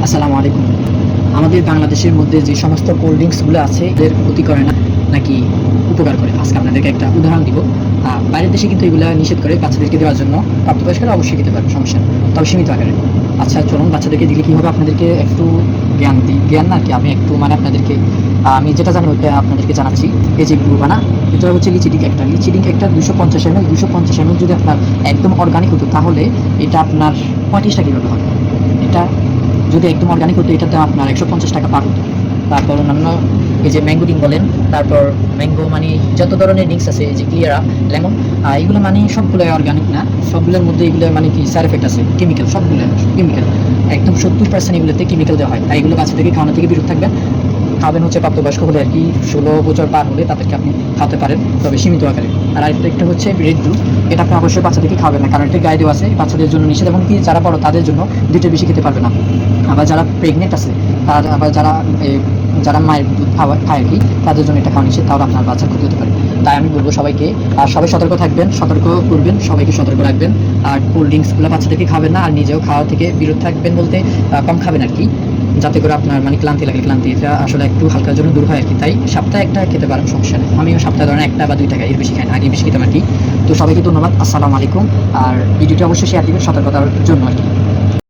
আসসালামু আলাইকুম। আমাদের বাংলাদেশের মধ্যে যে সমস্ত কোল্ড ড্রিঙ্কসগুলো আছে এদের ক্ষতি করে না নাকি উপকার করে? আজকে আপনাদেরকে একটা উদাহরণ দিব। বাইরের দেশে কিন্তু এগুলা নিষেধ করে বাচ্চাদেরকে দেওয়ার জন্য। প্রাপ্তবয়স্করা অবশ্যই খেতে পারবে, সমস্যা নেই। তবে সীমিত আকারে। আচ্ছা চলুন বাচ্চাদেরকে দিলে কী হবে আপনাদেরকে একটু জ্ঞান দিই। জ্ঞান না কি আমি একটু মানে আপনাদেরকে আমি যেটা জানি ওইটা আপনাদেরকে জানাচ্ছি। এই যে ব্লুবানা, এটা হচ্ছে লিচি ড্রিঙ্ক একটা। লিচি ড্রিঙ্ক একটা 250 ml। 250 ml যদি আপনার একদম অর্গানিক হতো তাহলে এটা আপনার 35 টাকা কিভাবে হবে? এটা যদি একদম অর্গানিক হতো এটাতে আপনার 150 টাকা পার হতো। তারপর অন্যান্য এই যে ম্যাঙ্গো ড্রিঙ্ক বলেন, তারপর ম্যাঙ্গো মানে যত ধরনের ড্রিঙ্কস আছে এই যে ক্লিয়ারা, লেমন, এগুলো মানে সবগুলোই অর্গানিক না। সবগুলোর মধ্যে এগুলো মানে কি সাইড এফেক্ট আছে, কেমিক্যাল, সবগুলো কেমিক্যাল। একদম 70% এগুলোতে কেমিক্যাল দেওয়া হয়। তাই এগুলো বাচ্চা থেকে খাওয়ানো থেকে বিরত থাকবেন। খাবেন হচ্ছে প্রাপ্তবয়স্ক হলে আর কি 16 বছর পার হলে তাদেরকে আপনি খাওয়াতে পারেন, তবে সীমিত আকারে। আর আরেকটা একটা হচ্ছে রেড ব্লু, এটা আপনি অবশ্যই বাচ্চাদেরকে খাবেন না, কারণ এটা গায়ে দেওয়া আছে বাচ্চাদের জন্য নিষেধ, এবং কি যারা বড় তাদের জন্য 2টির বেশি খেতে পারবে না। আবার যারা প্রেগনেন্ট আছে তার আবার যারা মায়ের দুধ খায় আর কি, তাদের জন্য এটা খাওয়া নিষেধ, তাহলে আপনার বাচ্চার ক্ষতি হতে পারে। তাই আমি বলবো সবাইকে, আর সবাই সতর্ক থাকবেন, সতর্ক করবেন, সবাইকে সতর্ক রাখবেন। আর কোল্ড ড্রিঙ্কসগুলো বাচ্চাদেরকে খাবেন না, আর নিজেও খাওয়া থেকে বিরত থাকবেন বলতে কম খাবেন আর কি, যাতে করে আপনার মানে ক্লান্তি লাগে। ক্লান্তি এটা আসলে একটু হালকার জন্য দূর হয় আর কি। তাই সপ্তাহে একটা খেতে পারেন, সমস্যা নেই। আমিও সপ্তাহে ধরেন 1টা বা 2টা খাই, এর বেশি খাই না, আগে বেশি খেতাম আর কি। তো সবাইকে ধন্যবাদ, আসসালামু আলাইকুম। আর ভিডিওটি অবশ্যই শেয়ার দিবেন সতর্কতার জন্য আর কি।